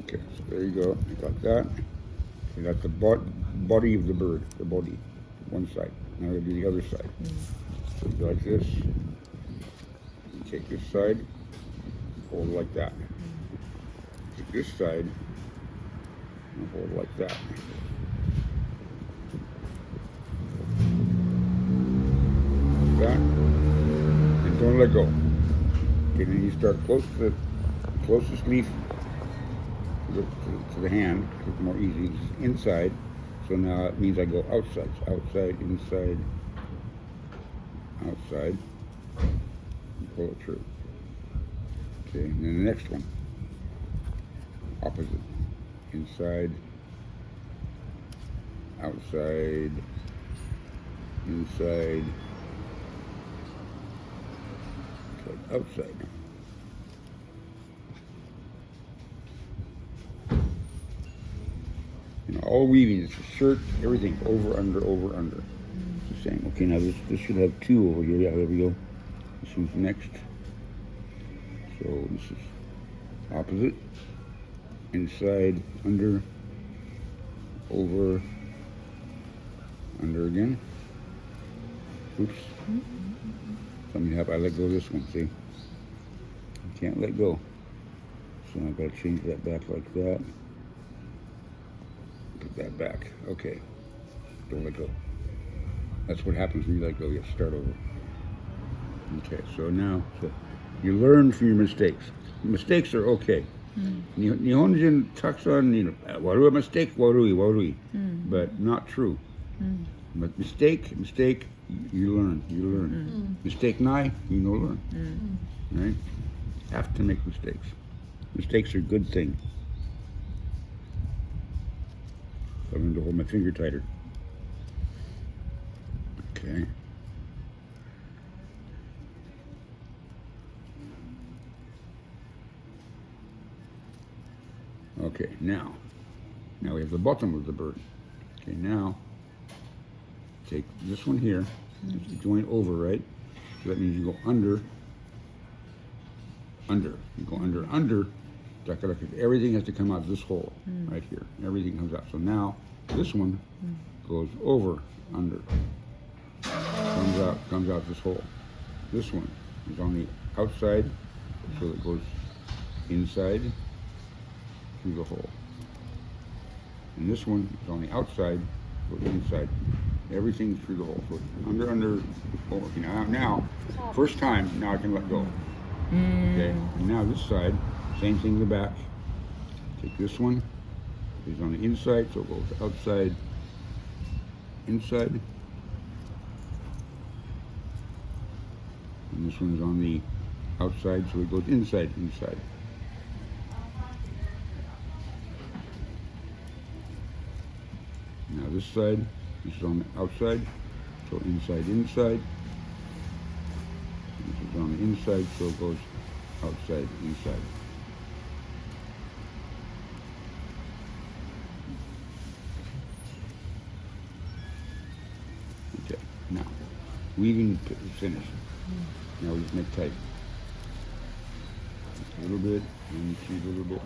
Okay, so there you go, like that. So that's the body of the bird, the body, one side. Now we'll do the other side. So you go like this. You take this side, hold it like that. Take this side, and hold it like that. Like that. And don't let go. Okay, then you start close to the closest leaf to the hand, it's more easy. It's inside, so now it means I go outside. So outside, inside, outside, and pull it through. Okay, and then the next one, opposite, inside, outside, inside, outside. You know, all weaving, it's a shirt, everything, over, under, over, under. It's the same. Okay, now this should have two over here. Yeah, there we go. This one's next. So this is opposite, inside, under, over, under again. Oops. Something happened. I let go of this one, see? I can't let go. So I've got to change that back like that. Put that back. Okay. Don't let go. That's what happens when you let go. You have to start over. Okay, so now you learn from your mistakes. Mistakes are okay. 日本人たくさんいる。悪い mistake, 悪い. But not true. But mistake, you learn. Mistake ない, you no learn. Right? Have to make mistakes. Mistakes are a good thing. I'm going to hold my finger tighter. Okay. Okay, now we have the bottom of the bird. Okay, now take this one here, it's the joint over, right? So that means you go under. You go under. Everything has to come out of this hole right here. Everything comes out. So now this one goes over, under. Comes out this hole. This one is on the outside, so it goes inside through the hole. And this one is on the outside, goes inside. Everything through the hole. So under, over. Okay, now, first time, now I can let go. Okay, and now this side, same thing in the back. Take this one, it's on the inside, so it goes outside, inside. And this one is on the outside, so it goes inside. Now this side, this is on the outside, so inside. This is on the inside, so it goes outside, inside. Okay, now, weaving is finished. Now we just make tight. A little bit, and a little bit.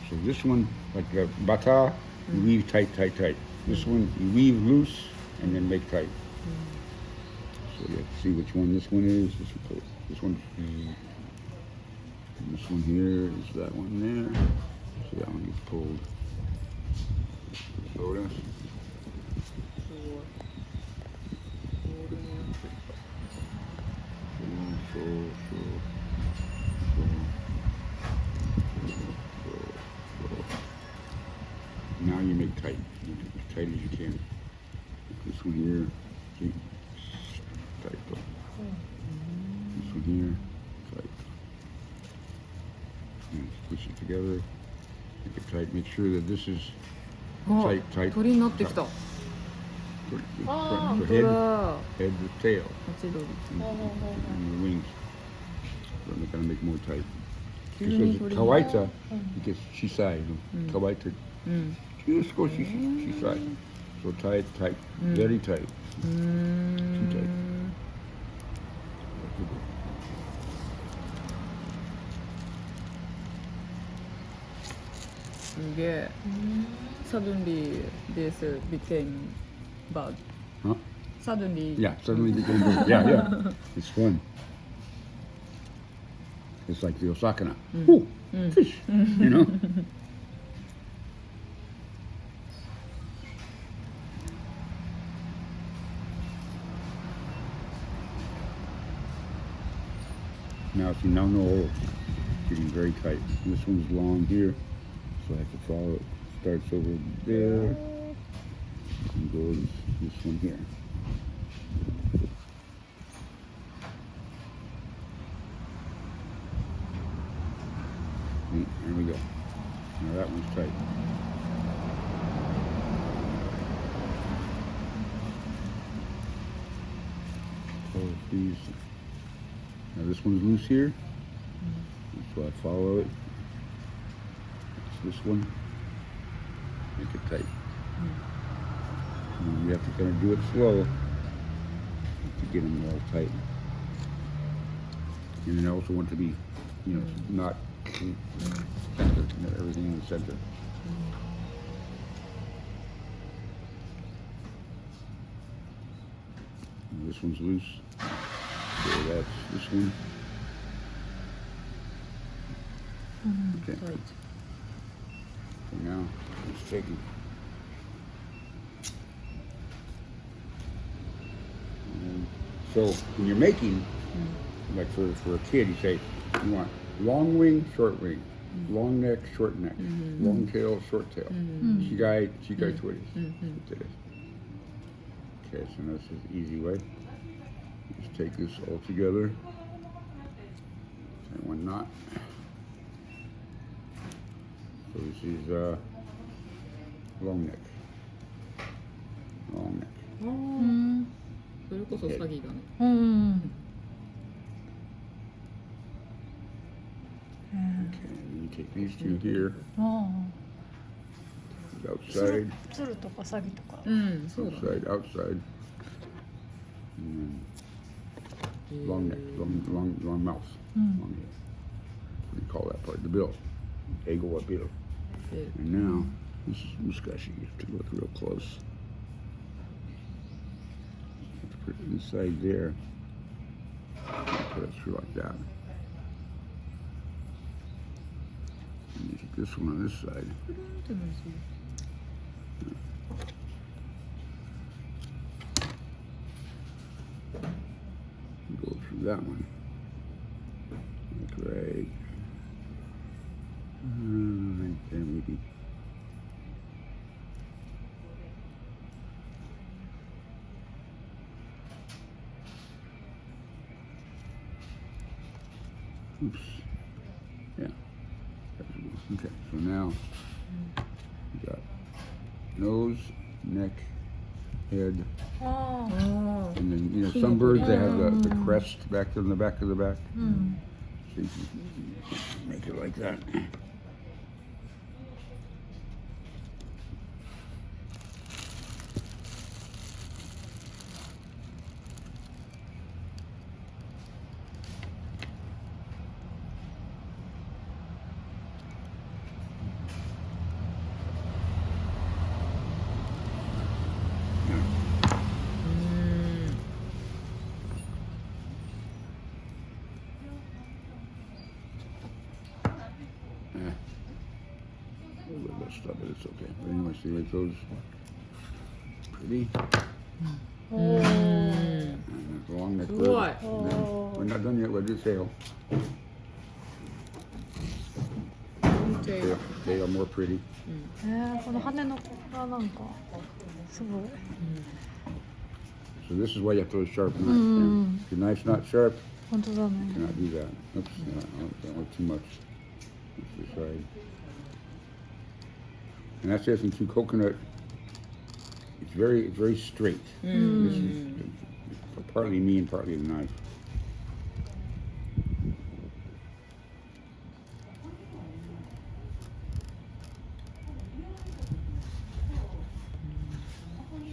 So this one, like the bata, you weave tight. This one, you weave loose and then make tight. So you have to see which one this one is. This one here is that one there. So that one gets pulled. So this. Now you make tight. You make it as tight as you can. This one here, see, tight though. This one here, tight. And push it together. Make it tight. Make sure that this is tight. 鳥になってきた。 So Ah, head with tail, ハチドリ。 and the wings. So they're gonna make more tight. 急に鳥。 Kawaita, it gets shisai. Kawaita, just go shisai. So tight, very tight. Too tight. 이게 suddenly this became bad. Huh? Suddenly. Yeah, suddenly became good. Yeah. It's fun. It's like the Osakana. Ooh, fish. You know? Now, see, now no holes. Getting very tight. This one's long here, so I have to follow it. Starts over there and goes this one here. There we go. Now that one's tight. Close these. Now this one's loose here, so I follow it. It's this one. Make it tight. And you have to kind of do it slow to get them all tight. And then I also want to be, not center, everything in the center. And this one's loose. So that's this one. Okay. Tight. So now let's take it. So when you're making, like for a kid, you say you want long wing, short wing, long neck, short neck, long tail, short tail, shigai, twitties. Okay, so this is the easy way. Just take this all together. And one knot. So this is long neck. Long neck. それこそ詐欺だね。Okay, and you take these two here. Outside. 鶴とかサギとか。そうだね。 Outside, outside. And then long neck, long mouth. Long head. What do you call that part? The bill. Ego wa bill. And now, this is muskashi. You have to look real close. You have to put it inside there. Put it through like that. And you take this one on this side. Go through that one. Like right there maybe. Oops. Yeah. Okay, so now you got nose, neck, head, and then some birds they have the crest back in the back of the back. So you can make it like that. A little bit of stuff, but it's okay. But anyway, see like those pretty. And there's a long neck bird. What? And then we're not done yet with this tail. Tail more pretty. この羽のがなんかすごい。 So this is why you have to have a sharp knife. If your knife's not sharp, 本当だ you ね。 cannot do that. Oops, don't want too much. This side. And that's the other thing too. Coconut, it's very straight. This is partly me and partly the knife.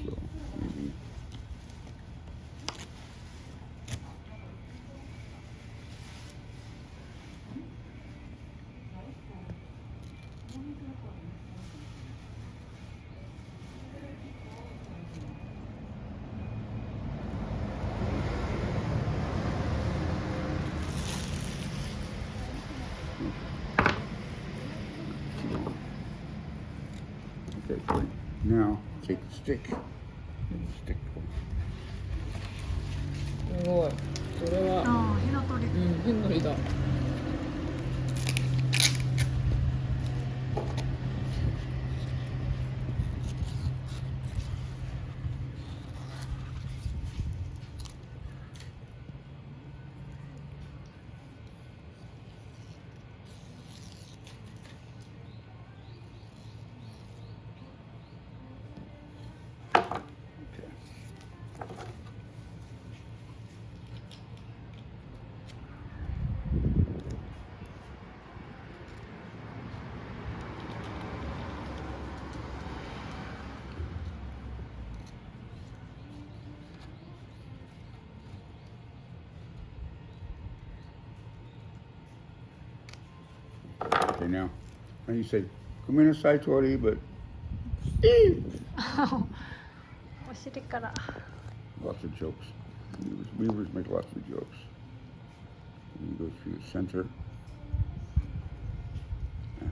So maybe. Okay, great. Now take the stick. Stick. すごい。それは、ああ、火の取り。うん、変のりだ。Okay. Okay, now you say, come in inside, Tori, but お尻から。 lots of jokes. Weavers make lots of jokes. And you go through the center. Yeah.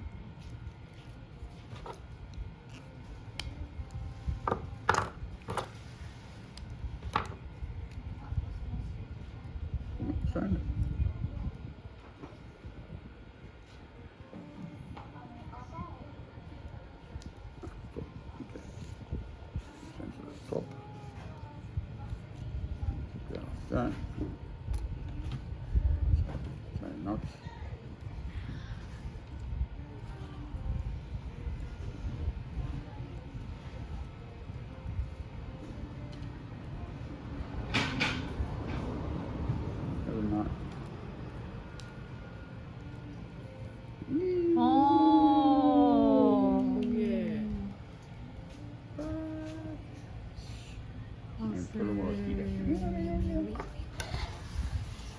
Sign it. Okay. Center the top. Down that. Tie knots. Another knot. おー。すげえ。あ、 And す put 'em all ごい。